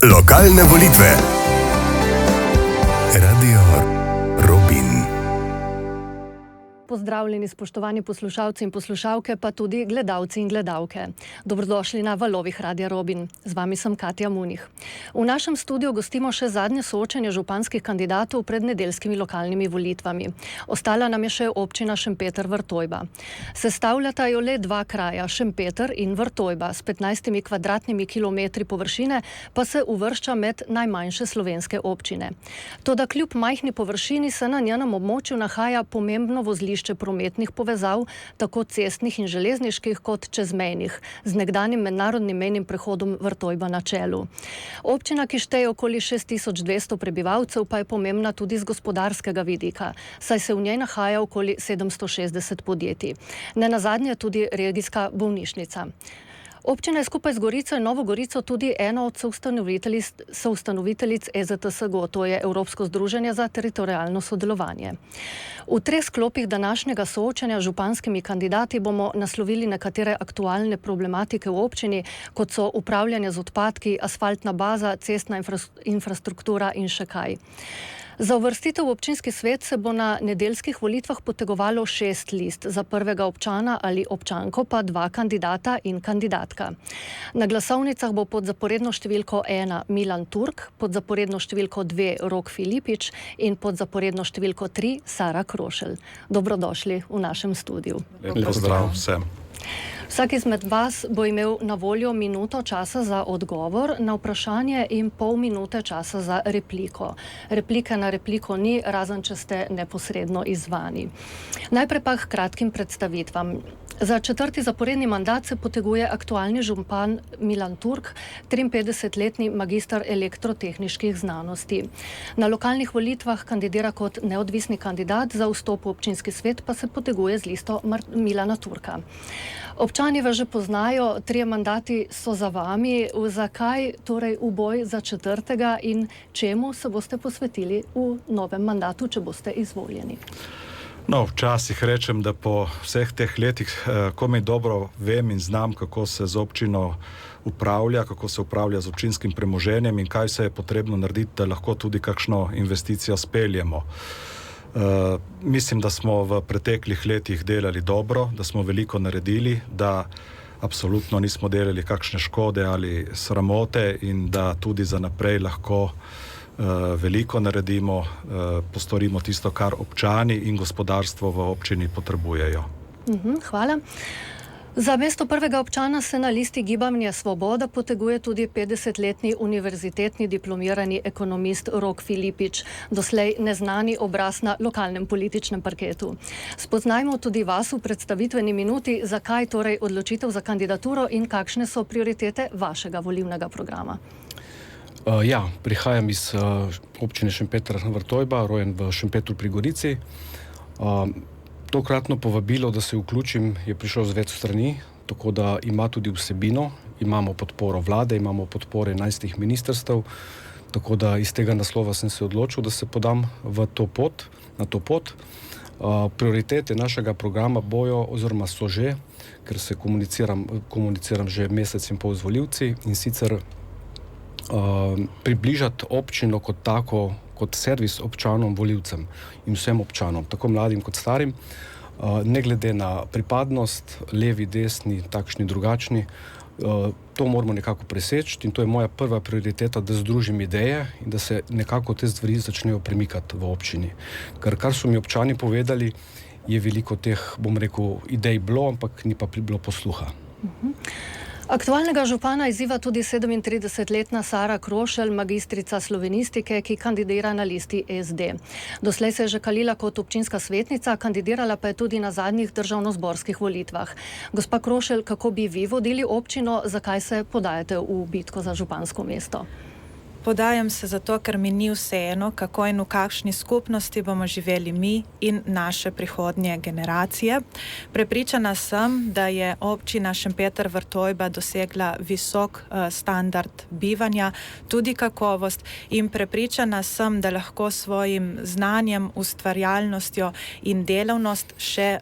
Lokalne volitve. Radio Robin. Pozdravljeni spoštovani poslušalci in poslušalke, pa tudi gledalci in gledalke. Dobrodošli na valovih Radia Robin. Z vami sem Katja Munih. V našem studiu gostimo še zadnje soočenje županskih kandidatov pred nedeljskimi lokalnimi volitvami. Ostala nam je še občina Šempeter-Vrtojba. Sestavljata jo le dva kraja, Šempeter in Vrtojba, s 15 kvadratnimi kilometri površine, pa se uvršča med najmanjše slovenske občine. Toda kljub majhni površini se na njenem območju nahaja pomembno vozlišče prometnih povezav, tako cestnih in železniških kot čezmejnih, z nekdanjim mednarodnim mejnim prehodom Vrtojba na čelu. Občina, ki šteje okoli 6200 prebivalcev, pa je pomembna tudi z gospodarskega vidika, saj se v njej nahaja okoli 760 podjetij. Nenazadnje tudi regijska bolnišnica. Občina je skupaj z Gorico in Novo Gorico tudi ena od soustanoviteljic EZTSGO, to je Evropsko združenje za teritorialno sodelovanje. V treh sklopih današnjega soočanja z županskimi kandidati bomo naslovili nekatere aktualne problematike v občini, kot so upravljanje z odpadki, asfaltna baza, cestna infrastruktura in še kaj. Za uvrstitev v občinski svet se bo na nedeljskih volitvah potegovalo 6 list, za prvega občana ali občanko pa 2 kandidata in kandidatka. Na glasovnicah bo pod zaporedno številko 1 Milan Turk, pod zaporedno številko 2 Rok Filipič in pod zaporedno številko 3 Sara Krošelj. Dobrodošli v našem studiu. Lep pozdrav vsem. Vsak izmed vas bo imel na voljo minuto časa za odgovor na vprašanje in pol minute časa za repliko. Replike na repliko ni, razen če ste neposredno izzvani. Najprej pa k kratkim predstavitvam. Za 4. zaporedni mandat se poteguje aktualni župan Milan Turk, 53-letni magister elektrotehniških znanosti. Na lokalnih volitvah kandidira kot neodvisni kandidat, za vstop v občinski svet pa se poteguje z listo Milana Turka. Občani vas že poznajo, 3 mandati so za vami. Zakaj torej v boj za 4. in čemu se boste posvetili v novem mandatu, če boste izvoljeni? No, včasih rečem, da po vseh teh letih komaj dobro vem in znam, kako se z občino upravlja, kako se upravlja z občinskim premoženjem in kaj se je potrebno narediti, da lahko tudi kakšno investicijo speljemo. Mislim, da smo v preteklih letih delali dobro, da smo veliko naredili, da absolutno nismo delali kakšne škode ali sramote in da tudi za naprej lahko veliko naredimo, postorimo tisto, kar občani in gospodarstvo v občini potrebujejo. Hvala. Za mesto prvega občana se na listi Gibanja Svoboda poteguje tudi 50-letni univerzitetni diplomirani ekonomist Rok Filipič, doslej neznani obraz na lokalnem političnem parketu. Spoznajmo tudi vas v predstavitveni minuti, zakaj torej odločitev za kandidaturo in kakšne so prioritete vašega volilnega programa. Prihajam iz občine Šempeter-Vrtojba, rojen v Šempetru pri Gorici. Tokratno povabilo, da se vključim, je prišlo z več strani, tako da ima tudi vsebino. Imamo podporo vlade, imamo podpore 11 ministrstev, tako da iz tega naslova sem se odločil, da se podam na to pot. Prioritete našega programa bojo, oziroma so že, ker se komuniciram že mesec in pol z volivci, in sicer približati občino kot tako, kot servis občanom, volivcem in vsem občanom, tako mladim kot starim, ne glede na pripadnost, levi, desni, takšni, drugačni. To moramo nekako preseči in to je moja prva prioriteta, da združim ideje in da se nekako te stvari začnejo premikati v občini. Kar so mi občani povedali, je veliko teh, idej bilo, ampak ni pa bilo posluha. Aktualnega župana izziva tudi 37-letna Sara Krošelj, magistrica slovenistike, ki kandidira na listi SD. Doslej se je že kalila kot občinska svetnica, kandidirala pa je tudi na zadnjih državnozborskih volitvah. Gospa Krošelj, kako bi vi vodili občino, zakaj se podajate v bitko za župansko mesto? Podajam se zato, ker mi ni vseeno, kako in v kakšni skupnosti bomo živeli mi in naše prihodnje generacije. Prepričana sem, da je občina Šempeter-Vrtojba dosegla visok standard bivanja, tudi kakovost, in prepričana sem, da lahko svojim znanjem, ustvarjalnostjo in delavnost še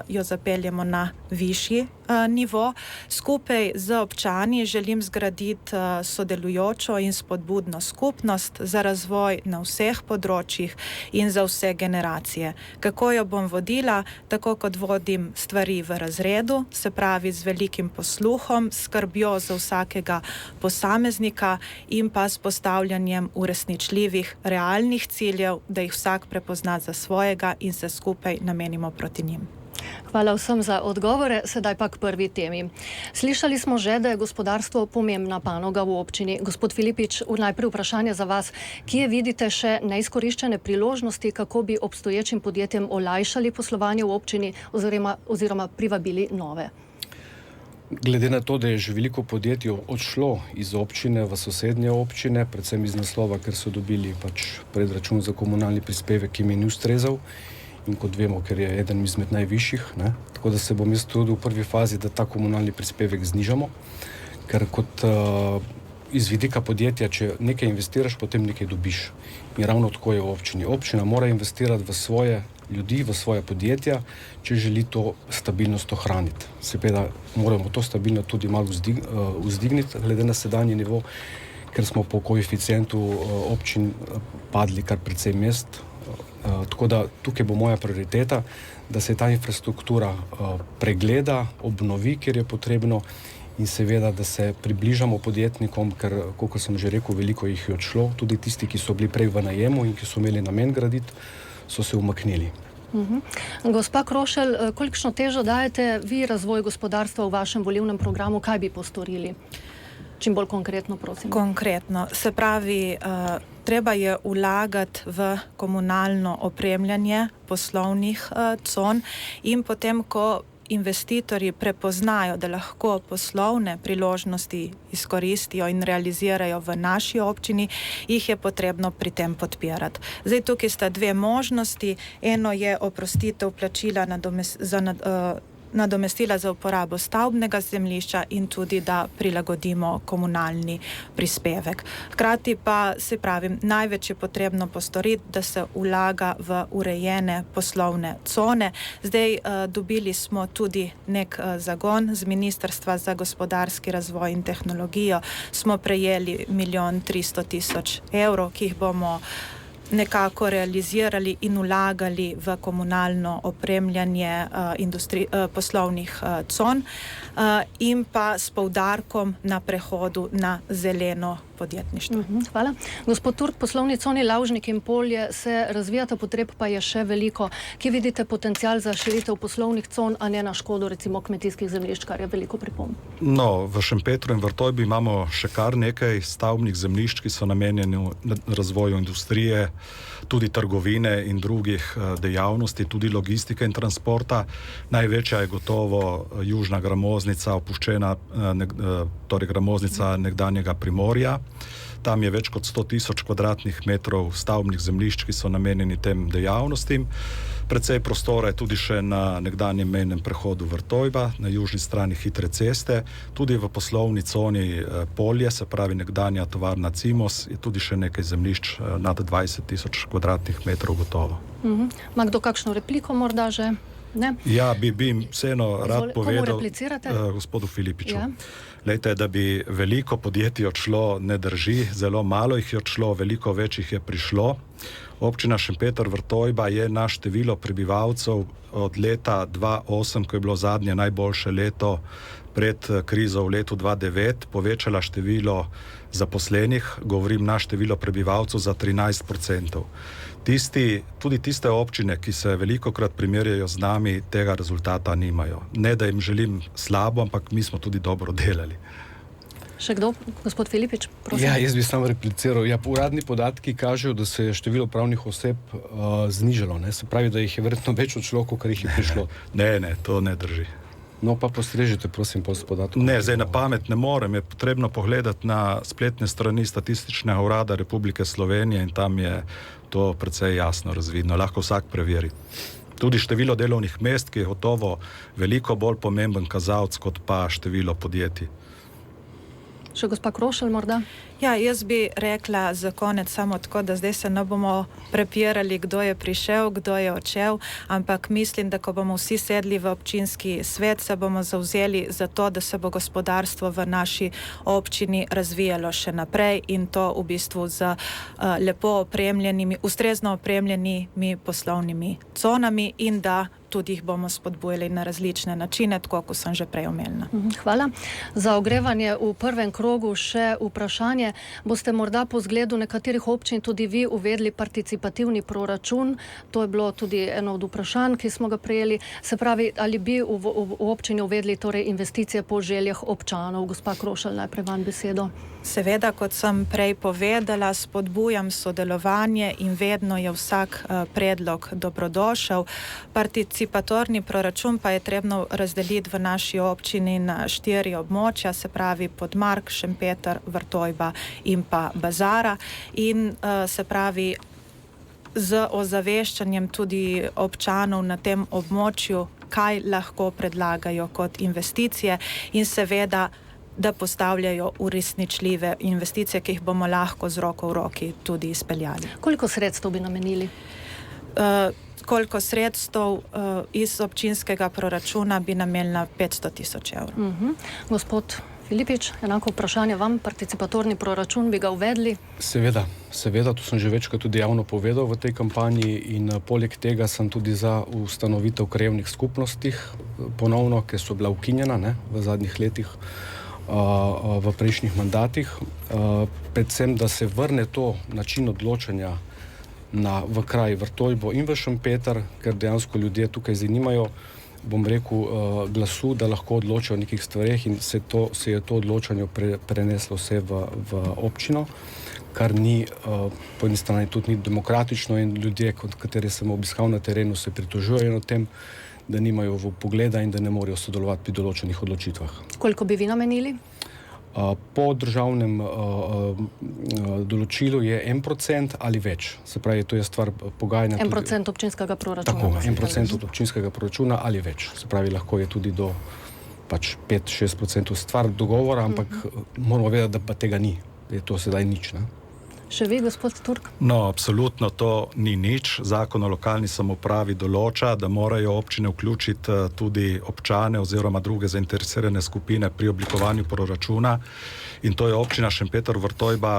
jo zapeljemo na višji nivo. Skupaj z občani želim zgraditi sodelujočo in spodbudno skupnost za razvoj na vseh področjih in za vse generacije. Kako jo bom vodila? Tako kot vodim stvari v razredu, se pravi z velikim posluhom, skrbjo za vsakega posameznika in pa s postavljanjem uresničljivih, realnih ciljev, da jih vsak prepozna za svojega in se skupaj namenimo proti njim. Hvala vsem za odgovore, sedaj pa k prvi temi. Slišali smo že, da je gospodarstvo pomembna panoga v občini. Gospod Filipič, najprej vprašanje za vas. Kje vidite še neizkoriščene priložnosti, kako bi obstoječim podjetjem olajšali poslovanje v občini oziroma privabili nove? Glede na to, da je že veliko podjetij odšlo iz občine v sosednje občine, predvsem iz naslova, ker so dobili predračun za komunalni prispevek, ki mi ni ustrezal, in kot vemo, ker je eden izmed najvišjih, ne? Tako da se bom jaz trudil v prvi fazi, da ta komunalni prispevek znižamo, ker kot iz vidika podjetja, če nekaj investiraš, potem nekaj dobiš. In ravno tako je v občini. Občina mora investirati v svoje ljudi, v svoje podjetja, če želi to stabilnost ohraniti. Seveda moramo to stabilnost tudi malo vzdigniti, glede na sedanji nivo, ker smo po koeficientu občin padli kar precej mest. Tako da tukaj bo moja prioriteta, da se ta infrastruktura pregleda, obnovi, kjer je potrebno, in seveda, da se približamo podjetnikom, ker, kot sem že rekel, veliko jih je odšlo, tudi tisti, ki so bili prej v najemu in ki so imeli namen graditi, so se umaknili. Gospa Krošelj, kolikšno težo dajete vi razvoj gospodarstva v vašem volilnem programu, kaj bi postorili? Čim bolj konkretno, prosim. Konkretno. Se pravi, treba je vlagati v komunalno opremljanje poslovnih con in potem, ko investitorji prepoznajo, da lahko poslovne priložnosti izkoristijo in realizirajo v naši občini, jih je potrebno pri tem podpirati. Zdaj, tukaj sta dve možnosti. Eno je oprostitev plačila nadomestila za uporabo stavbnega zemljišča in tudi, da prilagodimo komunalni prispevek. Hkrati pa, se pravi, največ je potrebno postoriti, da se vlaga v urejene poslovne cone. Zdaj dobili smo tudi nek zagon z Ministrstva za gospodarski razvoj in tehnologijo. Smo prejeli 1 300 000 evrov, ki jih bomo nekako realizirali in vlagali v komunalno opremljanje poslovnih con in pa s poudarkom na prehodu na zeleno podjetništvo. Hvala. Gospod Turk, poslovni coni Lavžnik in Polje se razvijata, potreb pa je še veliko. Kje vidite potencial za širitev poslovnih con, a ne na škodo recimo kmetijskih zemljišč, kar je veliko pripomb? No, v Šempetru in Vrtojbi imamo še kar nekaj stavbnih zemljišč, ki so namenjeni razvoju industrije, tudi trgovine in drugih dejavnosti, tudi logistike in transporta. Največja je gotovo južna gramoznica, opuščena, torej gramoznica nekdanjega Primorja. Tam je več kot 100 000 kvadratnih metrov stavbnih zemljišč, ki so namenjeni tem dejavnostim. Precej prostora je tudi še na nekdanjem mejnem prehodu Vrtojba, na južni strani hitre ceste. Tudi v poslovni coni Polje, se pravi nekdanja tovarna Cimos, je tudi še nekaj zemljišč nad 20 000 kvadratnih metrov gotovo. Ma kdo kakšno repliko morda že? Ne? Ja, bi vseeno rad povedal komu replicirate? Gospodu Filipiču. Ja. Lejte, da bi veliko podjetij odšlo, ne drži, zelo malo jih je odšlo, veliko več jih je prišlo. Občina Šempeter Vrtojba je na število prebivalcev od leta 2008, ko je bilo zadnje najboljše leto pred krizo v letu 2009, povečala število zaposlenih, govorim na število prebivalcev, za 13%. Tudi tiste občine, ki se velikokrat primerjajo z nami, tega rezultata nimajo. Ne, da jim želim slabo, ampak mi smo tudi dobro delali. Še kdo? Gospod Filipič, prosim. Ja, jaz bi samo repliciral. Ja, uradni podatki kažejo, da se je število pravnih oseb znižalo. Ne? Se pravi, da jih je verjetno več odšlo, kot jih je prišlo. Ne, to ne drži. No, pa postrežite, prosim, po podatku. Ne, zdaj na pamet ne morem. Je potrebno pogledati na spletne strani Statističnega urada Republike Slovenije in tam je to precej jasno razvidno. Lahko vsak preveri. Tudi število delovnih mest, ki je gotovo veliko bolj pomemben kazalec kot pa število podjetij. Še gospa Krošelj morda? Ja, jaz bi rekla za konec samo tako, da zdaj se ne bomo prepirali, kdo je prišel, kdo je odšel, ampak mislim, da ko bomo vsi sedli v občinski svet, se bomo zavzeli za to, da se bo gospodarstvo v naši občini razvijalo še naprej in to v bistvu z lepo opremljenimi, ustrezno opremljenimi poslovnimi conami in da tudi jih bomo spodbujali na različne načine, tako kot sem že prej omenila. Hvala. Za ogrevanje v prvem krogu še vprašanje. Boste morda po zgledu nekaterih občin tudi vi uvedli participativni proračun? To je bilo tudi eno od vprašanj, ki smo ga prejeli. Se pravi, ali bi v občini uvedli torej investicije po željah občanov? Gospa Krošelj, najprej vam besedo. Seveda, kot sem prej povedala, spodbujam sodelovanje in vedno je vsak predlog dobrodošel. Participatorni proračun pa je trebno razdeliti v naši občini na 4 območja, se pravi Podmark, Šempeter, Vrtojba in pa Bazara. In se pravi z ozaveščanjem tudi občanov na tem območju, kaj lahko predlagajo kot investicije in seveda da postavljajo uresničljive investicije, ki jih bomo lahko z roko v roki tudi izpeljali. Koliko sredstev bi namenili? Koliko sredstev iz občinskega proračuna bi namenila 500 000 evrov. Gospod Filipič, enako vprašanje vam, participatorni proračun bi ga uvedli? Seveda, to sem že večkrat tudi javno povedal v tej kampanji in poleg tega sem tudi za ustanovitev krajevnih skupnostih ponovno, ki so bila ukinjena v zadnjih letih, v prejšnjih mandatih. Predvsem, da se vrne to način odločanja v kraj Vrtojbo in v Šempeter, ker dejansko ljudje tukaj zanimajo, bom rekel, glasu, da lahko odločajo o nekih stvareh in se je to odločanje preneslo vse v občino, kar ni po eni strani tudi ni demokratično in ljudje, kateri sem obiskal na terenu, se pritožujejo o tem, da nimajo vpogleda in da ne morejo sodelovati pri določenih odločitvah. Koliko bi vi namenili? Po državnem določilu je 1% ali več. Se pravi, to je stvar pogajanja. 1% občinskega proračuna. Tako, 1% od občinskega proračuna ali več. Se pravi, lahko je tudi do 5-6% stvar dogovora, ampak moramo vedeti, da pa tega ni. Da je to sedaj nič, ne? Še vi, gospod Turk? No, absolutno to ni nič. Zakon o lokalni samoupravi določa, da morajo občine vključiti tudi občane oziroma druge zainteresirane skupine pri oblikovanju proračuna. In to je občina Šempeter Vrtojba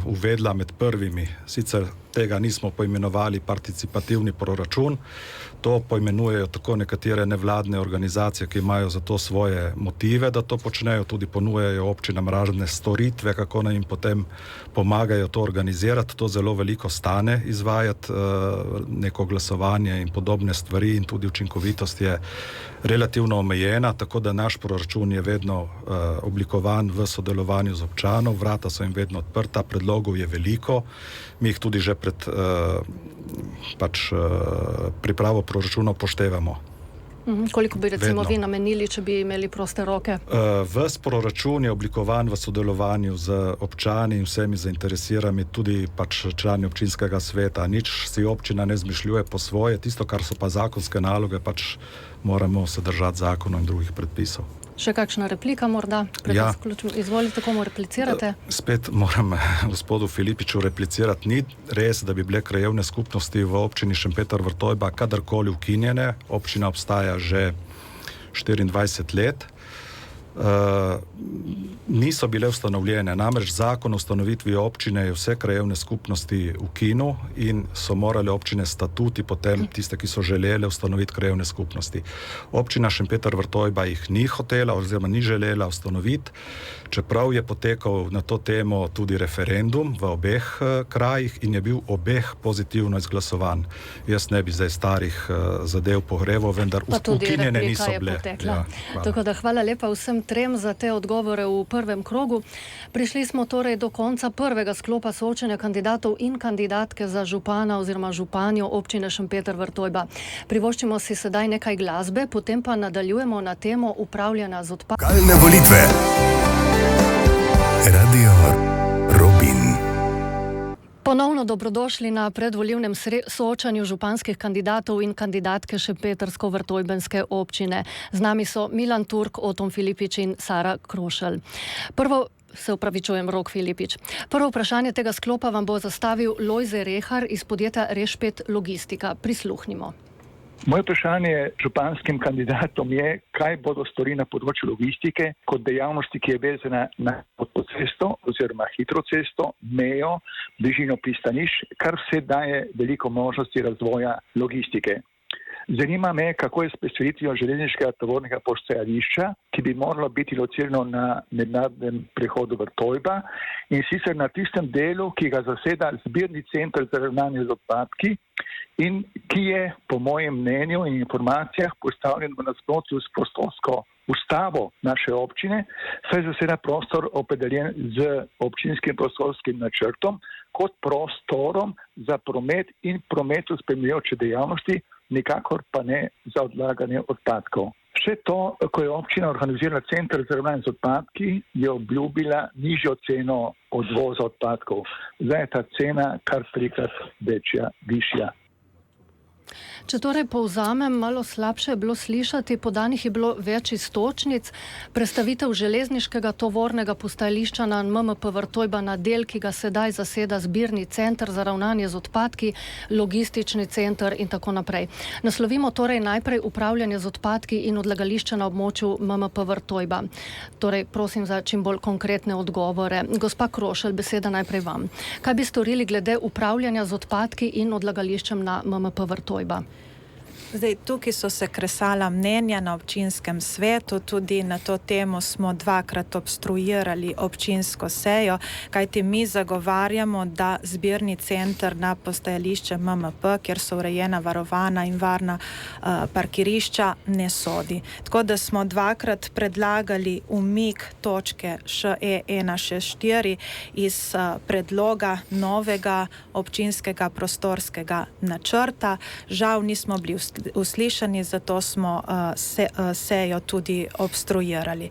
uvedla med prvimi. Sicer tega nismo poimenovali participativni proračun, to poimenujejo tako nekatere nevladne organizacije, ki imajo za to svoje motive, da to počnejo, tudi ponujajo občinam razne storitve, kako naj jim potem pomagajo to organizirati. To zelo veliko stane izvajati, neko glasovanje in podobne stvari in tudi učinkovitost je relativno omejena, tako da naš proračun je vedno oblikovan v sodelovanju z občanov, vrata so jim vedno odprta, predlogov je veliko, mi jih tudi že pred pripravo proračuna upoštevamo. Koliko bi recimo vi namenili, če bi imeli proste roke? Ves proračun je oblikovan v sodelovanju z občani in vsemi zainteresiranimi, tudi člani občinskega sveta. Nič si občina ne zmišljuje po svoje, tisto, kar so pa zakonske naloge, moramo se držati zakonov in drugih predpisov. Še kakšna replika morda? Ja. Izvolite, komu replicirate? Spet moram gospodu Filipiču replicirati. Ni res, da bi bile krajevne skupnosti v občini Šempeter Vrtojba kadarkoli ukinjene. Občina obstaja že 24 let. Niso bile ustanovljene. Namreč zakon o ustanovitvi občine je vse krajevne skupnosti ukinil in so morale občine statuti potem tiste, ki so želele ustanoviti krajevne skupnosti. Občina Šempeter Vrtojba jih ni hotela oziroma ni želela ustanoviti, čeprav je potekal na to temo tudi referendum v obeh krajih in je bil obeh pozitivno izglasovan. Jaz ne bi zdaj starih zadev pogreval, vendar ukinjene niso bile. Ja, tako da hvala lepa vsem trem za te odgovore v prvem krogu. Prišli smo torej do konca prvega sklopa soočenja kandidatov in kandidatke za župana oziroma županjo občine Šempeter Vrtojba. Privoščimo si sedaj nekaj glasbe, potem pa nadaljujemo na temo upravljanja z odpadki. Lokalne volitve. Radio Robin. Ponovno dobrodošli na predvolilnem soočanju županskih kandidatov in kandidatke Šempetersko-Vrtojbenske občine. Z nami so Milan Turk, Oton Filipič in Sara Krošelj. Prvo Se upravičujem, Rok Filipič. Prvo vprašanje tega sklopa vam bo zastavil Lojze Rehar iz podjetja Rešpet Logistika. Prisluhnimo. Moje vprašanje županskim kandidatom je, kaj bodo storili na področju logistike kot dejavnosti, ki je vezana na avtocesto oziroma hitro cesto, mejo, bližino pristanišč, kar vse daje veliko možnosti razvoja logistike. Zanima me, kako je s preselitvijo železniškega tovornega postajališča, ki bi moralo biti locirano na mednarodnem prehodu Vrtojba in sicer na tistem delu, ki ga zaseda zbirni center za ravnanje z odpadki in ki je, po mojem mnenju in informacijah, postavljen v nasprotju s prostorsko ustavo naše občine, saj zaseda prostor opredeljen z občinskim prostorskim načrtom kot prostorom za promet in prometu spremljajoče dejavnosti, nikakor pa ne za odlaganje odpadkov. Še to, ko je občina organizirala center za ravnanje z odpadki, je obljubila nižjo ceno odvoza odpadkov. Zdaj je ta cena kar 3-krat višja. Če torej povzamem, malo slabše je bilo slišati, podanih je bilo več iztočnic, prestavitev železniškega tovornega postajališča na MMP Vrtojba na del, ki ga sedaj zaseda zbirni center za ravnanje z odpadki, logistični center in tako naprej. Naslovimo torej najprej upravljanje z odpadki in odlagališče na območju MMP Vrtojba. Torej, prosim za čim bolj konkretne odgovore. Gospa Krošelj, beseda najprej vam. Kaj bi storili glede upravljanja z odpadki in odlagališčem na MMP Vrtojba? Zdaj, tukaj so se kresala mnenja na občinskem svetu, tudi na to temo smo 2-krat obstruirali občinsko sejo, kajti mi zagovarjamo, da zbirni center na postajališče MMP, kjer so urejena varovana in varna parkirišča, ne sodi. Tako da smo 2-krat predlagali umik točke ŠE164 iz predloga novega občinskega prostorskega načrta. Žal nismo bili uslišani, zato smo sejo tudi obstruirali.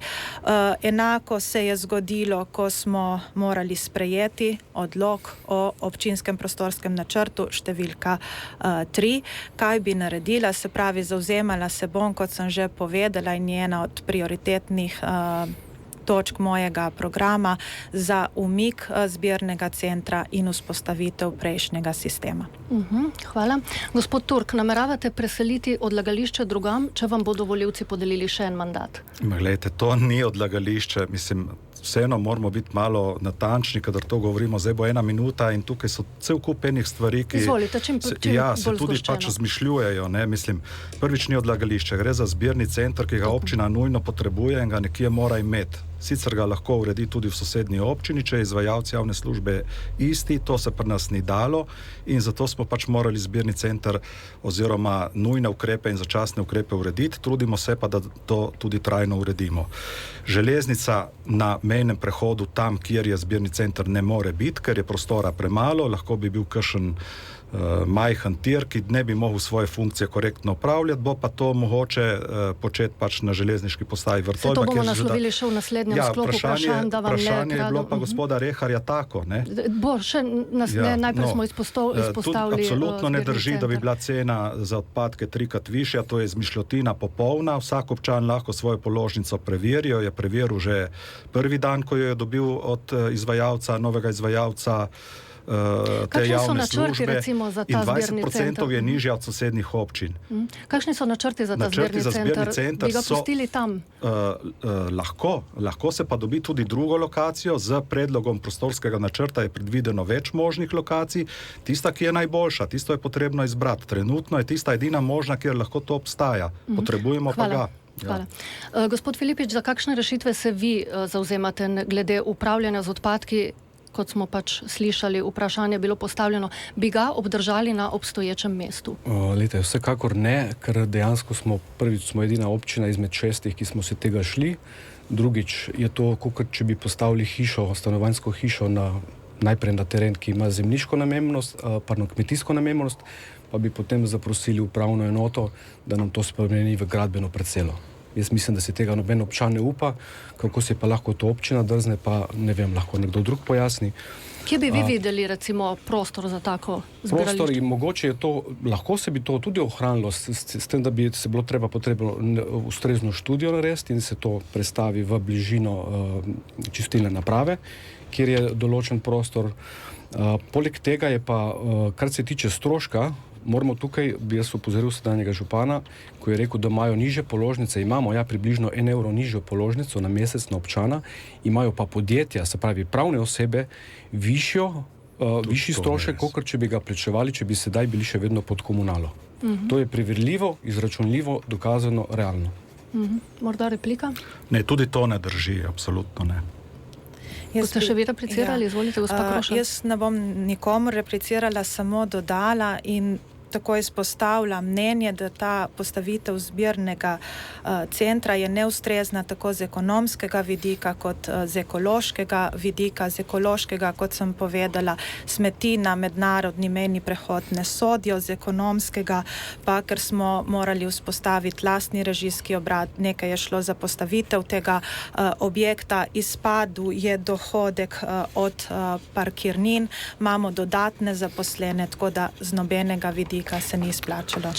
Enako se je zgodilo, ko smo morali sprejeti odlok o občinskem prostorskem načrtu številka 3. Kaj bi naredila? Se pravi, zavzemala se bom, kot sem že povedala, in je ena od prioritetnih točk mojega programa za umik zbirnega centra in vzpostavitev prejšnjega sistema. Hvala. Gospod Turk, nameravate preseliti odlagališče drugam, če vam bodo volivci podelili še en mandat? Glejte, to ni odlagališče, mislim, vseeno moramo biti malo natančni, kadar to govorimo. Zdaj bo 1 minuta in tukaj so cel kup enih stvari, ki Izvolite, čim se bolj tudi zgoščeno. pač zmišljujejo. Ne? Mislim, prvič ni odlagališče, gre za zbirni center, ki ga občina nujno potrebuje in ga nekje mora imeti. Sicer ga lahko uredi tudi v sosednji občini, če je izvajalec javne službe isti, to se pri nas ni dalo in zato smo pač morali zbirni center oziroma nujne ukrepe in začasne ukrepe urediti. Trudimo se pa, da to tudi trajno uredimo. Železnica na mejnem prehodu tam, kjer je zbirni center, ne more biti, ker je prostora premalo, lahko bi bil kakšen majhen tir, ki ne bi mogel svoje funkcije korektno upravljati, bo pa to mogoče početi pač na železniški postaji Vrtojba. Se to bomo naslovili še v naslednjem sklopu vprašanj, da vam ne Vprašanje je bilo kradu. pa gospoda Reharja tako, ne? Bo še najprej smo izpostavili Tudi absolutno ne zbirni drži, da bi center. bila cena za odpadke 3-krat višja, to je izmišljotina popolna. Vsak občan lahko svojo položnico preveri, jo je preveril že prvi dan, ko jo je dobil od izvajalca, novega izvajalca te Kakšni so javne načrti, službe recimo, za ta in zbirni 20% center? je nižja od sosednjih občin. Kakšni so načrti za ta Načrti za zbirni zbirni center Bi ga so- pustili tam? Lahko se pa dobi tudi drugo lokacijo. Z predlogom prostorskega načrta je predvideno več možnih lokacij. Tista, ki je najboljša, tisto je potrebno izbrati. Trenutno je tista edina možna, kjer lahko to obstaja. Potrebujemo pa ga. Hvala. Gospod Filipič, za kakšne rešitve se vi zavzemate glede upravljanja z odpadki? Kot smo pač slišali, vprašanje je bilo postavljeno, bi ga obdržali na obstoječem mestu? Lejte, vsekakor ne, ker dejansko smo edina občina izmed 6, ki smo se tega šli. Drugič je to, kot če bi postavili hišo, stanovanjsko hišo najprej na teren, ki ima zemljiško namembnost, kmetijsko namembnost, pa bi potem zaprosili upravno enoto, da nam to spremeni v gradbeno parcelo. Jaz mislim, da se tega noben občan ne upa, kako se pa lahko to občina drzne, pa ne vem, lahko nekdo drug pojasni. Kje bi vi videli recimo prostor za tako zbirališče? Prostor in mogoče je to, lahko se bi to tudi ohranilo s tem, da bi se bilo potrebno ustrezno študijo narediti in se to prestavi v bližino čistilne naprave, kjer je določen prostor. Poleg tega je pa, kar se tiče stroška, moramo tukaj, bi jaz opozoril sedanjega župana, ko je rekel, da imajo nižje položnice, imamo približno 1 evro nižjo položnico na mesec na občana, imajo pa podjetja, se pravi pravne osebe, višji strošek, kakor če bi ga plačevali, če bi sedaj bili še vedno pod komunalo. To je preverljivo, izračunljivo, dokazano, realno. Morda replika? Ne, tudi to ne drži, absolutno ne. Boste še vi replicirali? Izvolite, gospa Krošelj. Jaz ne bom nikomu replicirala, samo dodala in tako izpostavlja mnenje, da ta postavitev zbirnega centra je neustrezna tako z ekonomskega vidika kot z ekološkega vidika. Z ekološkega, kot sem povedala, smeti na mednarodni mejni prehod ne sodijo, z ekonomskega pa, ker smo morali vzpostaviti lastni režijski obrat, nekaj je šlo za postavitev tega objekta, izpadu je dohodek od parkirnin, imamo dodatne zaposlene, tako da z nobenega vidika se ni izplačalo.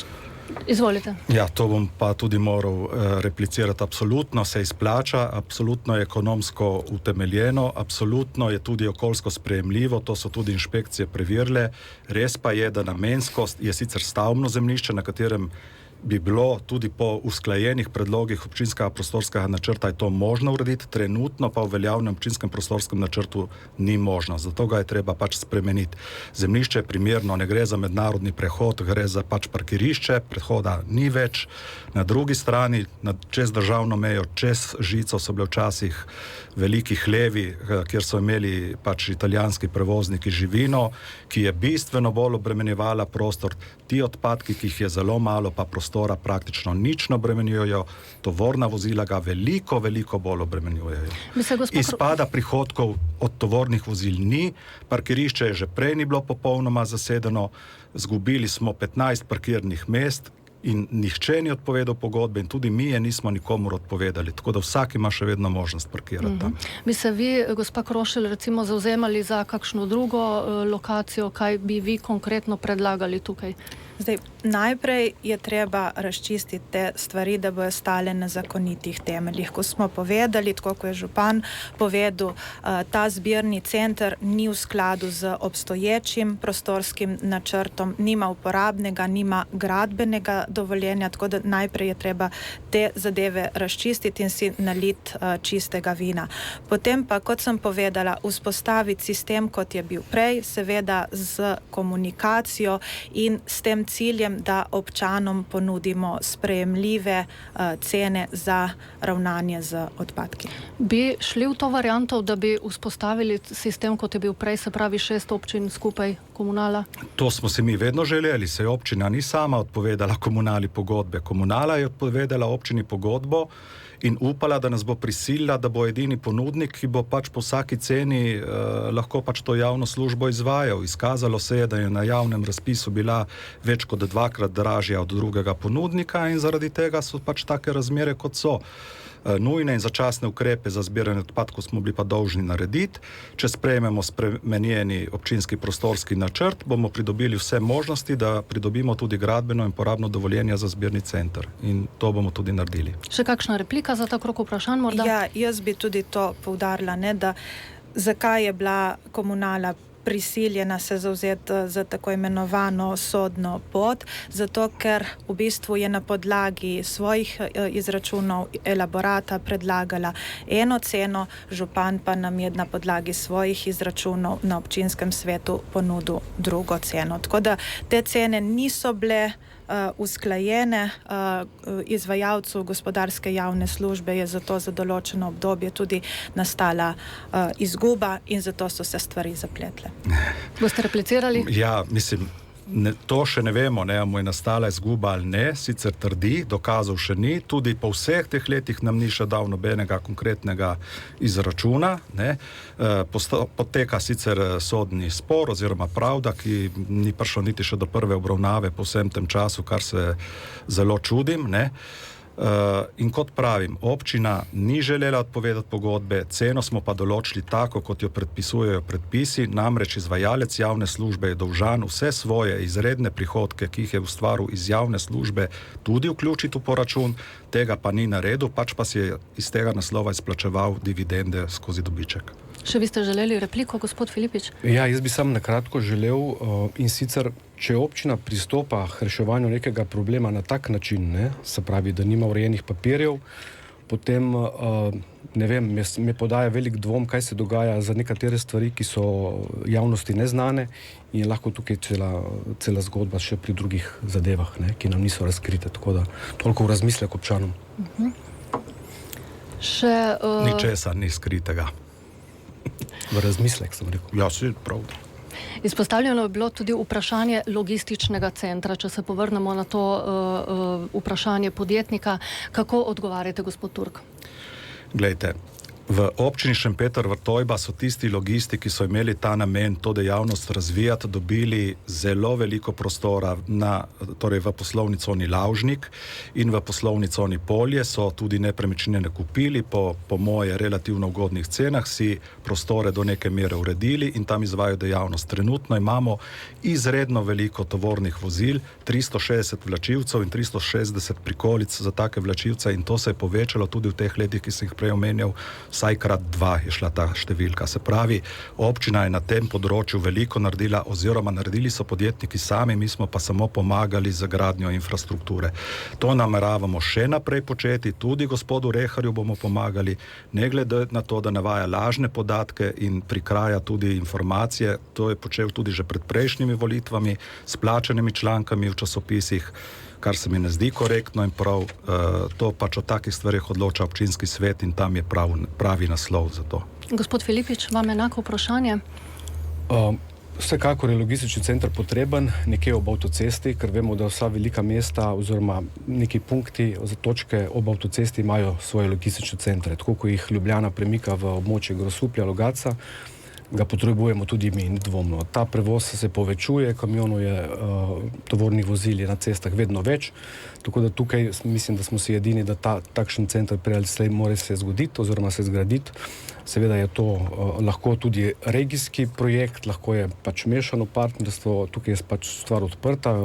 Izvolite. Ja, to bom pa tudi moral replicirati. Absolutno se izplača, absolutno je ekonomsko utemeljeno, absolutno je tudi okoljsko sprejemljivo, to so tudi inšpekcije preverile. Res pa je, da namenskost je sicer stavbno zemljišče, na katerem bi bilo tudi po usklajenih predlogih občinskega prostorskega načrta je to možno urediti, trenutno pa v veljavnem občinskem prostorskem načrtu ni možno. Zato ga je treba pač spremeniti. Zemljišče je primerno, ne gre za mednarodni prehod, gre za pač parkirišče, prehoda ni več. Na drugi strani, čez državno mejo, čez žico so bile včasih veliki hlevi, kjer so imeli pač italijanski prevozniki živino, ki je bistveno bolj obremenjevala prostor. Ti odpadki, ki jih je zelo malo, pa prostora praktično nič ne obremenjujejo, tovorna vozila ga veliko bolj obremenjujejo. Izpada prihodkov od tovornih vozil ni, parkirišče je že prej ni bilo popolnoma zasedeno, zgubili smo 15 parkirnih mest in nihče ni odpovedal pogodbe in tudi mi je nismo nikomur odpovedali, tako da vsak ima še vedno možnost parkirati tam. Bi se vi, gospa Krošelj, recimo zauzemali za kakšno drugo lokacijo, kaj bi vi konkretno predlagali tukaj? Zdaj, najprej je treba razčistiti te stvari, da bojo stale na zakonitih temeljih. Ko smo povedali, tako kot je župan povedal, ta zbirni center ni v skladu z obstoječim prostorskim načrtom, nima uporabnega, nima gradbenega dovoljenja, tako da najprej je treba te zadeve razčistiti in si naliti čistega vina. Potem pa, kot sem povedala, vzpostaviti sistem, kot je bil prej, seveda z komunikacijo in s tem ciljem, da občanom ponudimo sprejemljive cene za ravnanje z odpadki. Bi šli v to varianto, da bi vzpostavili sistem, kot je bil prej, se pravi 6 občin skupaj komunala? To smo si mi vedno želeli, se občina ni sama odpovedala komunali pogodbe. Komunala je odpovedala občini pogodbo in upala, da nas bo prisilila, da bo edini ponudnik, ki bo pač po vsaki ceni lahko pač to javno službo izvajal. Izkazalo se je, da je na javnem razpisu bila več kot 2-krat dražja od drugega ponudnika in zaradi tega so pač take razmere, kot so. Nujne in začasne ukrepe za zbiranje odpadkov smo bili pa dolžni narediti. Če sprejmemo spremenjeni občinski prostorski načrt, bomo pridobili vse možnosti, da pridobimo tudi gradbeno in porabno dovoljenje za zbirni center. In to bomo tudi naredili. Še kakšna replika za ta krog vprašanj morda? Ja, jaz bi tudi to poudarila, da zakaj je bila komunala prisiljena se zauzeti za tako imenovano sodno pot, zato ker v bistvu je na podlagi svojih izračunov elaborata predlagala eno ceno, župan pa nam je na podlagi svojih izračunov na občinskem svetu ponudil drugo ceno. Tako da te cene niso bile usklajene, izvajalcu gospodarske javne službe je zato za določeno obdobje tudi nastala izguba in zato so se stvari zapletle. Boste replicirali? Ja, mislim, to še ne vemo, mu je nastala izguba ali ne, sicer trdi, dokazov še ni, tudi po vseh teh letih nam ni še dal nobenega konkretnega izračuna. Poteka sicer sodni spor oziroma pravda, ki ni prišel niti še do prve obravnave po vsem tem času, kar se zelo čudim. In kot pravim, občina ni želela odpovedati pogodbe, ceno smo pa določili tako, kot jo predpisujejo predpisi, namreč izvajalec javne službe je dolžan vse svoje izredne prihodke, ki jih je ustvaril iz javne službe, tudi vključiti v poračun, tega pa ni naredil, pač pa si je iz tega naslova izplačeval dividende skozi dobiček. Še vi ste želeli repliko, gospod Filipič? Ja, jaz bi sam na kratko želel in sicer, če občina pristopa k reševanju nekega problema na tak način, ne, se pravi, da nima urejenih papirjev, potem, ne vem, me podaja velik dvom, kaj se dogaja za nekatere stvari, ki so javnosti neznane in je lahko tukaj cela zgodba še pri drugih zadevah, ne, ki nam niso razkrite, tako da toliko v razmislek občanom. Ničesar ni skritega. V razmislek, sem rekel. Ja, si prav. Izpostavljeno je bilo tudi vprašanje logističnega centra. Če se povrnemo na to vprašanje podjetnika, kako odgovarjate, gospod Turk? Glejte, v občini Šempeter Vrtojba so tisti logisti, ki so imeli ta namen, to dejavnost razvijati, dobili zelo veliko prostora torej v poslovni coni Lavžnik in v poslovni coni Polje, so tudi nepremičnine nakupili po moje relativno ugodnih cenah, si prostore do neke mere uredili in tam izvajajo dejavnost. Trenutno imamo izredno veliko tovornih vozil, 360 vlačilcev in 360 prikolic za take vlačilce in to se je povečalo tudi v teh letih, ki sem jih prej omenjal, vsaj krat 2 je šla ta številka. Se pravi, občina je na tem področju veliko naredila, oziroma naredili so podjetniki sami, mi smo pa samo pomagali za gradnjo infrastrukture. To nameravamo še naprej početi, tudi gospodu Reharju bomo pomagali, ne glede na to, da navaja lažne podatke in prikraja tudi informacije, to je počel tudi že pred prejšnjimi volitvami, s plačanimi člankami v časopisih, kar se mi ne zdi korektno in prav, to pač o takih stvarih odloča občinski svet in tam je pravi naslov za to. Gospod Filipič, vam enako vprašanje? Vsekakor je logistični center potreben nekje ob avtocesti, ker vemo, da vsa velika mesta oziroma neki punkti, točke ob avtocesti imajo svoje logistične centre. Tako, ko jih Ljubljana premika v območje Grosuplja, Logatca, ga potrebujemo tudi mi, nedvomno. Ta prevoz se povečuje, kamionov je, tovornih vozil je na cestah vedno več, tako da tukaj mislim, da smo si edini, da takšen center prej ali slej mora se zgoditi oziroma se zgraditi. Seveda je to lahko tudi regijski projekt, lahko je pač mešano partnerstvo, tukaj je pač stvar odprta,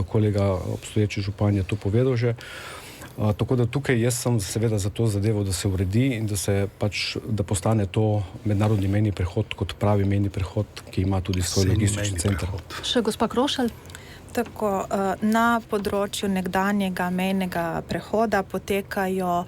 kolega obstoječi župan je to povedal že. Tako da tukaj jaz sem seveda za to zadevo, da se uredi in da postane to mednarodni mejni prehod kot pravi mejni prehod, ki ima tudi svoj logistični center. Še gospa Krošelj? Tako, na področju nekdanjega mejnega prehoda potekajo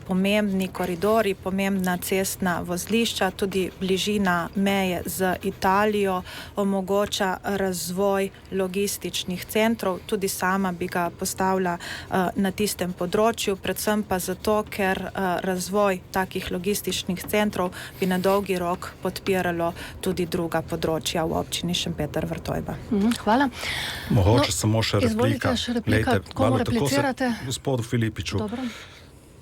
pomembni koridori, pomembna cestna vozlišča, tudi bližina meje z Italijo omogoča razvoj logističnih centrov. Tudi sama bi ga postavila na tistem področju, predvsem pa zato, ker razvoj takih logističnih centrov bi na dolgi rok podpiralo tudi druga področja v občini Šempeter Vrtojba. Hvala. Mogoče samo še replika. Izvolite še replika. Komu replicirate? Gospodu Filipiču. Dobro.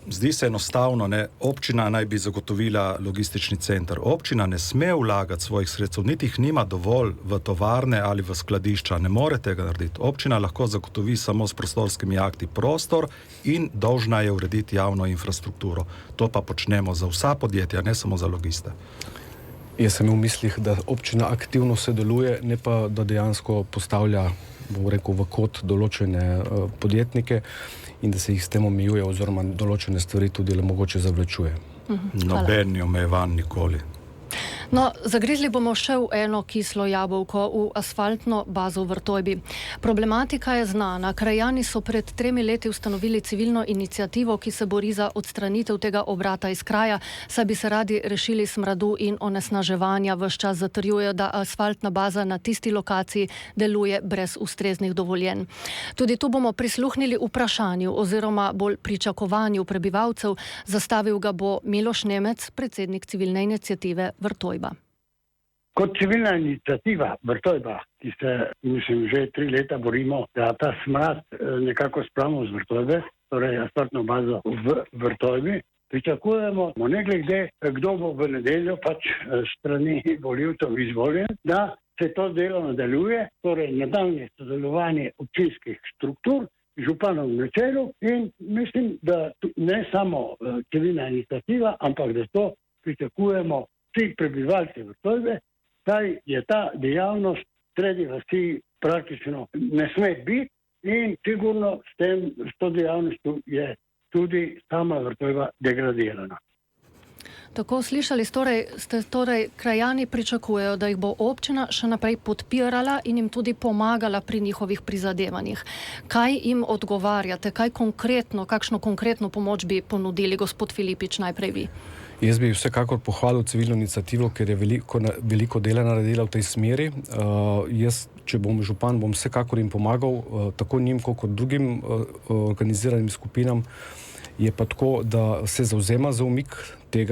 Zdi se enostavno, ne, občina naj bi zagotovila logistični center. Občina ne sme vlagati svojih sredstev, niti jih nima dovolj v tovarne ali v skladišča. Ne more tega narediti. Občina lahko zagotovi samo s prostorskimi akti prostor in dolžna je urediti javno infrastrukturo. To pa počnemo za vsa podjetja, ne samo za logiste. Jaz sem v mislih, da občina aktivno sodeluje, ne pa da dejansko postavlja, bom rekel, v kot določene podjetnike in da se jih s tem omejuje oziroma določene stvari tudi mogoče zavlačuje. Noben ni omejevan nikoli. No, zagrizli bomo še v eno kislo jabolko, v asfaltno bazo v Vrtojbi. Problematika je znana. Krajani so pred 3 leti ustanovili civilno iniciativo, ki se bori za odstranitev tega obrata iz kraja, saj bi se radi rešili smradu in onesnaževanja. Ves čas zatrjujejo, da asfaltna baza na tisti lokaciji deluje brez ustreznih dovoljenj. Tudi tu bomo prisluhnili vprašanju oziroma bolj pričakovanju prebivalcev. Zastavil ga bo Miloš Nemec, predsednik civilne iniciative Vrtojba. Kot civilna iniciativa Vrtojba, ki se, mislim, že 3 leta borimo, da ta smrad nekako spravimo z Vrtojbe, torej asfaltno bazo v Vrtojbi, pričakujemo, ne glede, kdo bo v nedeljo pač strani volivcev izvoljen, da se to delo nadaljuje, torej nadaljnje sodelovanje občinskih struktur županom na čelu in mislim, da ne samo civilna iniciativa, ampak da to pričakujemo vsi prebivalci Vrtojbe, saj je ta dejavnost sredi vasi praktično ne sme biti in sigurno s to dejavnostjo je tudi sama Vrtojba degradirana. Tako, slišali ste, krajani pričakujejo, da jih bo občina še naprej podpirala in jim tudi pomagala pri njihovih prizadevanjih. Kaj jim odgovarjate? Kakšno konkretno pomoč bi ponudili, gospod Filipič, najprej vi? Jaz bi vsekakor pohvalil civilno inicijativo, ker je veliko dela naredila v tej smeri. Jaz, če bom župan, bom vsekakor jim pomagal, tako njim, kot drugim organiziranim skupinam. Je pa tako, da se zavzema za umik te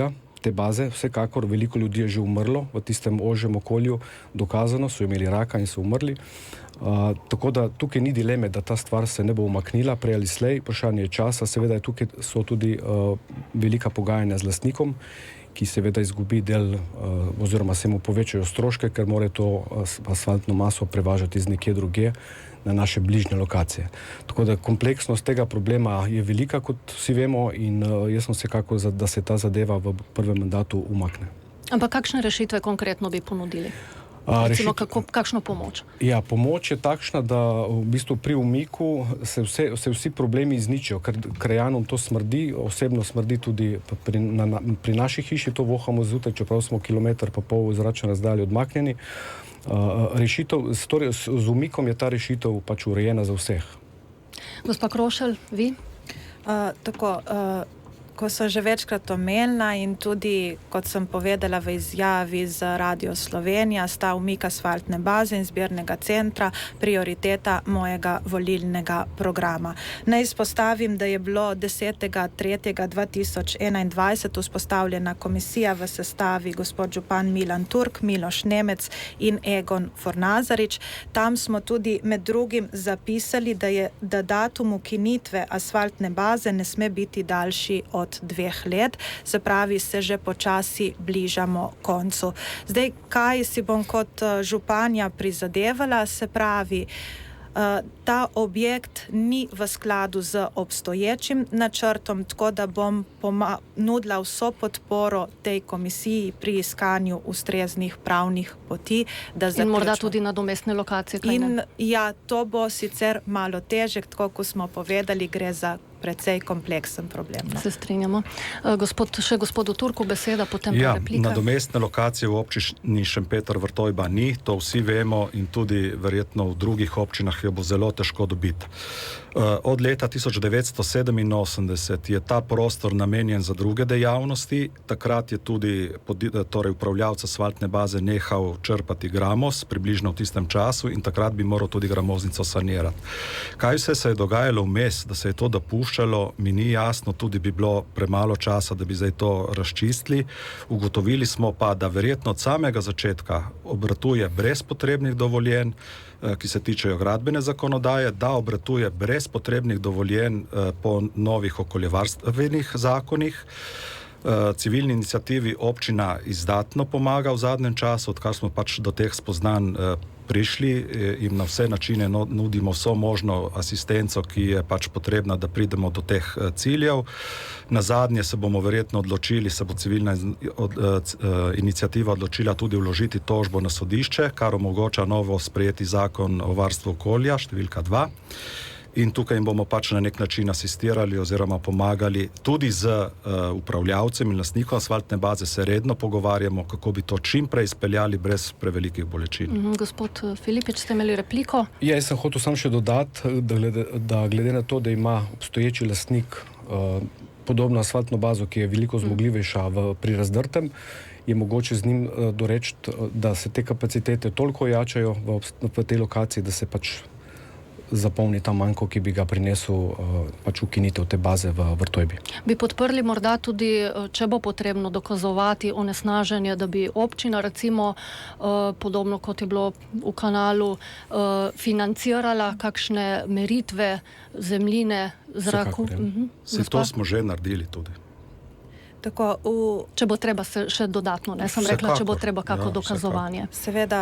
baze. Vsekakor veliko ljudi je že umrlo v tistem ožjem okolju, dokazano, so imeli raka in so umrli. Tako da tukaj ni dileme, da ta stvar se ne bo umaknila prej ali slej, vprašanje je časa. Seveda tukaj so tudi velika pogajanja z lastnikom, ki seveda izgubi del oziroma se mu povečajo stroške, ker mora to asfaltno maso prevažati iz nekje druge na naše bližnje lokacije. Tako da kompleksnost tega problema je velika, kot vsi vemo, in jaz sem vsekako, da se ta zadeva v prvem mandatu umakne. Ampak kakšne rešitve konkretno bi ponudili? Recimo, kakšno pomoč? Ja, pomoč je takšna, da v bistvu pri umiku se vsi problemi izničijo, ker krajanom to smrdi, osebno smrdi tudi pri naši hiši, to vohamo zjutraj, čeprav smo 1,5 kilometra zračne razdalje odmaknjeni. Z umikom je ta rešitev pač urejena za vseh. Gospa Krošelj, vi? Ko sem že večkrat omenila in tudi, kot sem povedala v izjavi z Radio Slovenija, sta umik asfaltne baze in zbirnega centra prioriteta mojega volilnega programa. Naj izpostavim, da je bilo 10.3.2021 vzpostavljena komisija v sestavi gospod župan Milan Turk, Miloš Nemec in Egon Fornazarič. Tam smo tudi med drugim zapisali, da datum ukinitve asfaltne baze ne sme biti daljši od 2 let, se pravi, se že počasi bližamo koncu. Zdaj, kaj si bom kot županja prizadevala, se pravi, ta objekt ni v skladu z obstoječim načrtom, tako da bom nudila vso podporo tej komisiji pri iskanju ustreznih pravnih poti. In morda tudi nadomestne lokacije, kaj ne? Ja, to bo sicer malo težek, tako kot smo povedali, gre za precej kompleksen problem. Se strinjamo. Še gospodu Turku beseda, potem pa replika. Nadomestne lokacije v občini Šempeter Vrtojba ni, to vsi vemo in tudi verjetno v drugih občinah jo bo zelo težko dobiti. Od leta 1987 je ta prostor namenjen za druge dejavnosti, takrat je tudi upravljavec asfaltne baze nehal črpati gramos, približno v tistem času, in takrat bi moral tudi gramoznico sanirati. Kaj vse se je dogajalo vmes, da se je to dopuščalo, mi ni jasno, tudi bi bilo premalo časa, da bi zdaj to razčistili. Ugotovili smo pa, da verjetno od samega začetka obratuje brez potrebnih dovoljenj, ki se tičejo gradbene zakonodaje, da obratuje brez potrebnih dovoljenj po novih okoljevarstvenih zakonih. Civilni iniciativi občina izdatno pomaga v zadnjem času, odkar smo pač do teh spoznanj prišli, jim na vse načine nudimo vso možno asistenco, ki je pač potrebna, da pridemo do teh ciljev. Na zadnje se bomo verjetno odločili, se bo civilna iniciativa odločila tudi vložiti tožbo na sodišče, kar omogoča novo sprejeti zakon o varstvu okolja, številka 2. In tukaj jim bomo pač na nek način asistirali oziroma pomagali. Tudi z upravljavcem in lastnikom asfaltne baze se redno pogovarjamo, kako bi to čim prej izpeljali brez prevelikih bolečin. Gospod Filipič, ste imeli repliko? Ja, jaz sem hotel samo še dodati, da glede na to, da ima obstoječi lastnik podobno asfaltno bazo, ki je veliko zmogljivejša pri Razdrtem, je mogoče z njim doreči, da se te kapacitete toliko ojačajo v tej lokaciji, da se pač zapolni ta manjko, ki bi ga prinesel pač ukinitev te baze v Vrtojbi. Bi podprli morda tudi, če bo potrebno dokazovati onesnaženje, da bi občina recimo, podobno kot je bilo v Kanalu, financirala kakšne meritve zemljine, zraku? To smo že naredili tudi. Tako, Če bo treba se še dodatno, ne sem rekla, če bo treba kako dokazovanje. Seveda,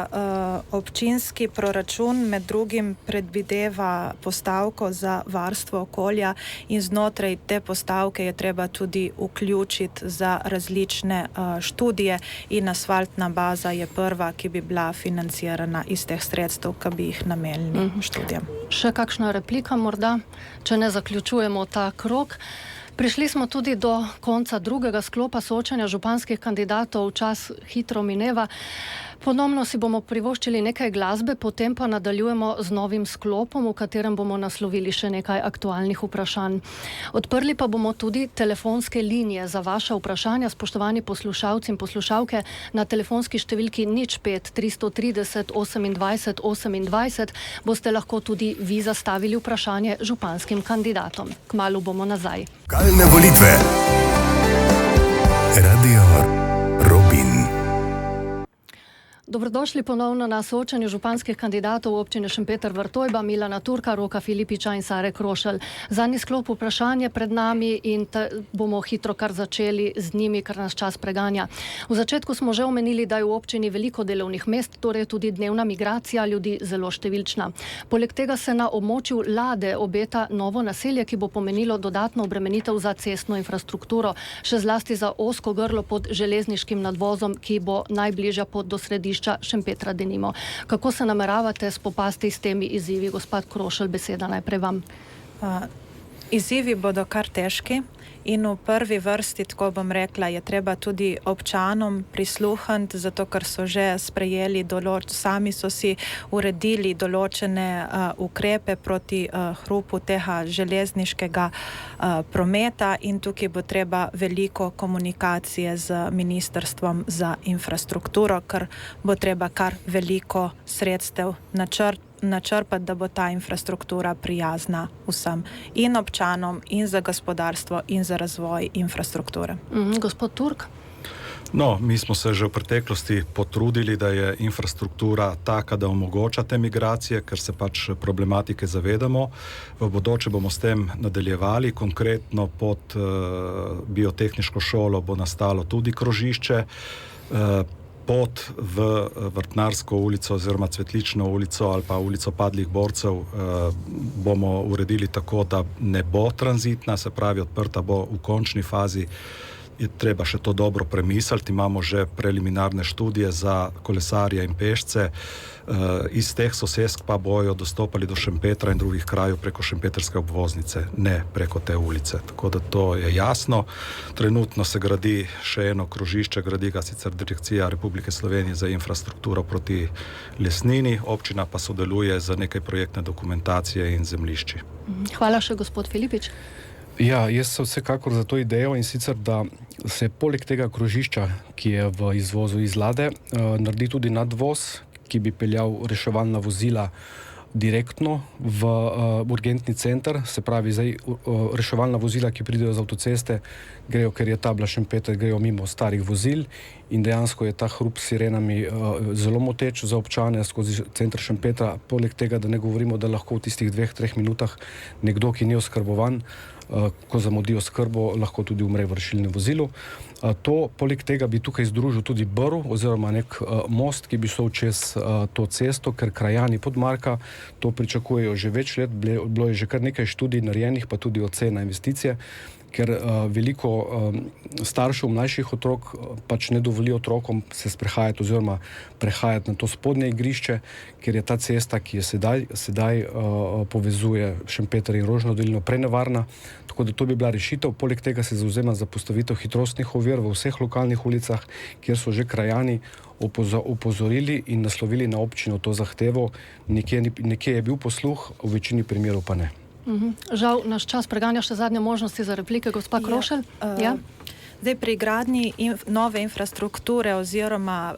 občinski proračun med drugim predvideva postavko za varstvo okolja in znotraj te postavke je treba tudi vključiti za različne študije in asfaltna baza je prva, ki bi bila financirana iz teh sredstev, ki bi jih namenili študijam. Še kakšna replika morda, če ne zaključujemo ta krog? Prišli smo tudi do konca drugega sklopa soočanja županskih kandidatov, čas hitro mineva. Ponovno si bomo privoščili nekaj glasbe, potem pa nadaljujemo z novim sklopom, v katerem bomo naslovili še nekaj aktualnih vprašanj. Odprli pa bomo tudi telefonske linije za vaša vprašanja, spoštovani poslušalci in poslušalke, na telefonski številki 05 330 28 28 boste lahko tudi vi zastavili vprašanje županskim kandidatom. Kmalu bomo nazaj. Lokalne volitve. Radio Robin. Dobrodošli ponovno na soočanju županskih kandidatov občine Šempeter-Vrtojba, Milana Turka, Roka Filipiča in Sare Krošelj. Zadnji sklop vprašanje pred nami in bomo hitro kar začeli z njimi, kar nas čas preganja. V začetku smo že omenili, da je v občini veliko delovnih mest, torej tudi dnevna migracija ljudi zelo številčna. Poleg tega se na območju Lade obeta novo naselje, ki bo pomenilo dodatno obremenitev za cestno infrastrukturo, še zlasti za ozko grlo pod železniškim nadvozom, ki bo najbližja pot do središča Šempetra denimo. Kako se nameravate spopasti s temi izzivi? Gospod Krošelj, beseda najprej vam. Izzivi bodo kar težki in v prvi vrsti, tako bom rekla, je treba tudi občanom prisluhniti, zato ker so že sprejeli sami so si uredili določene ukrepe proti hrupu tega železniškega prometa in tukaj bo treba veliko komunikacije z Ministrstvom za infrastrukturo, ker bo treba kar veliko sredstev načrpati, da bo ta infrastruktura prijazna vsem in občanom in za gospodarstvo in za razvoj infrastrukture. Gospod Turk? No, mi smo se že v preteklosti potrudili, da je infrastruktura taka, da omogoča te migracije, ker se pač problematike zavedamo. V bodoče bomo s tem nadaljevali. Konkretno pod biotehniško šolo bo nastalo tudi krožišče. Pot v Vrtnarsko ulico oziroma Cvetlično ulico ali pa ulico Padlih borcev bomo uredili tako, da ne bo tranzitna, se pravi odprta bo v končni fazi. Je treba še to dobro premisliti. Imamo že preliminarne študije za kolesarje in pešce. Iz teh sosesk pa bojo dostopali do Šempetra in drugih krajev preko šempetrske obvoznice, ne preko te ulice. Tako da to je jasno. Trenutno se gradi še eno krožišče, gradi ga sicer Direkcija Republike Slovenije za infrastrukturo proti Lesnini, občina pa sodeluje za nekaj projektne dokumentacije in zemljišči. Hvala še gospod Filipič. Ja, jaz sem vsekakor za to idejo in sicer, da se poleg tega krožišča, ki je v izvozu iz Lade, naredi tudi nadvoz, ki bi peljal reševalna vozila direktno v urgentni center, se pravi zdaj reševalna vozila, ki pridejo z avtoceste, grejo, ker je tabla Šempeter, grejo mimo starih vozil in dejansko je ta hrup s sirenami zelo moteč za občane skozi center Šempetra. Poleg tega, da ne govorimo, da lahko v tistih 2-3 minutah nekdo, ki ni oskrbovan, ko zamudi oskrbo, lahko tudi umre v rešilnem vozilu. Poleg tega bi tukaj združil tudi brv oziroma nek most, ki bi šel čez to cesto, ker krajani Podmarka to pričakujejo že več let. Bilo je že kar nekaj študij narejenih, pa tudi ocena investicije, ker veliko staršev mlajših otrok pač ne dovoli otrokom se sprehajati oziroma prehajati na to spodnje igrišče, ker je ta cesta, ki je sedaj povezuje Šempeter in Rožno dolino, prenevarna. Tako da to bi bila rešitev. Poleg tega se zavzema za postavitev hitrostnih ovir v vseh lokalnih ulicah, kjer so že krajani opozorili in naslovili na občino to zahtevo. Nekje je bil posluh, v večini primerov pa ne. Žal, naš čas preganja še zadnje možnosti za replike. Gospa Krošelj? Zdaj, pri gradnji nove infrastrukture oziroma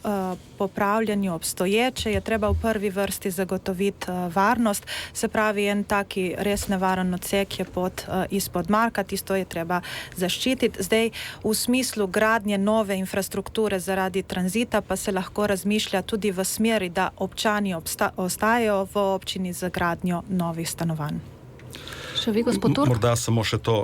popravljanju obstoječe je treba v prvi vrsti zagotoviti varnost. Se pravi, en taki res nevaren odsek je pot iz Podmarka, tisto je treba zaščititi. Zdaj, v smislu gradnje nove infrastrukture zaradi tranzita pa se lahko razmišlja tudi v smeri, da občani ostajajo v občini za gradnjo novih stanovanj. Še vi, gospod Turk? Morda samo še to,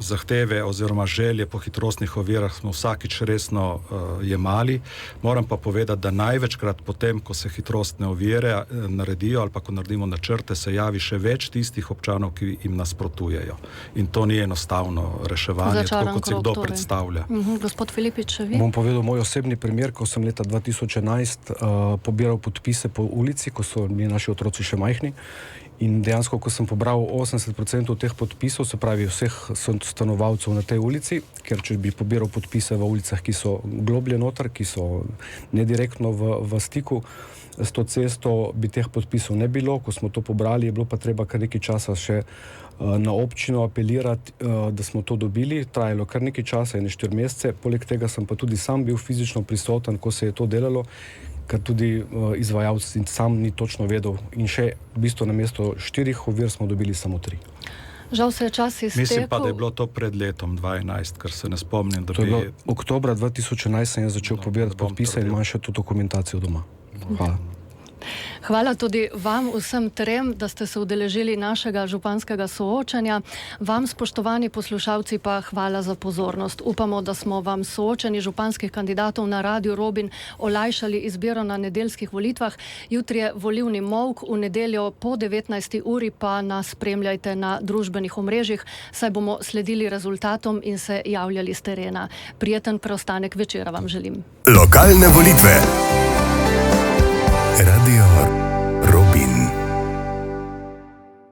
zahteve oziroma želje po hitrostnih ovirah smo vsakič resno jemali. Moram pa povedati, da največkrat potem, ko se hitrostne ovire naredijo ali pa ko naredimo načrte, se javi še več tistih občanov, ki jim nasprotujejo. In to ni enostavno reševanje, Začaran tako kot si krog, kdo torej predstavlja. Gospod Filipič, še vi? Bom povedal moj osebni primer, ko sem leta 2011 pobiral podpise po ulici, ko so bili naši otroci še majhni. In dejansko, ko sem pobral 80% teh podpisov, se pravi vseh stanovalcev na tej ulici, ker če bi pobiral podpise v ulicah, ki so globlje noter, ki so nedirektno v stiku s to cesto, bi teh podpisov ne bilo. Ko smo to pobrali, je bilo pa treba kar nekaj časa še na občino apelirati, da smo to dobili. Trajalo kar nekaj časa, 4 mesece. Poleg tega sem pa tudi sam bil fizično prisoten, ko se je to delalo, ker tudi izvajalec sam ni točno vedel. In še v bistvu namesto 4 ovir smo dobili samo 3. Žal se je čas iztekel. Mislim pa, da je bilo to pred letom 2011, ker se ne spomnim, da To je bilo oktobra 2011, sem jaz začel pobirati podpise in imam še to dokumentacijo doma. Hvala. Hvala tudi vam vsem trem, da ste se udeležili našega županskega soočanja. Vam, spoštovani poslušalci, pa hvala za pozornost. Upamo, da smo vam soočenje županskih kandidatov na Radiu Robin olajšali izbiro na nedeljskih volitvah. Jutri je volilni molk, v nedeljo po 19. uri pa nas spremljajte na družbenih omrežjih, saj bomo sledili rezultatom in se javljali z terena. Prijeten preostanek večera vam želim. Lokalne volitve. Radio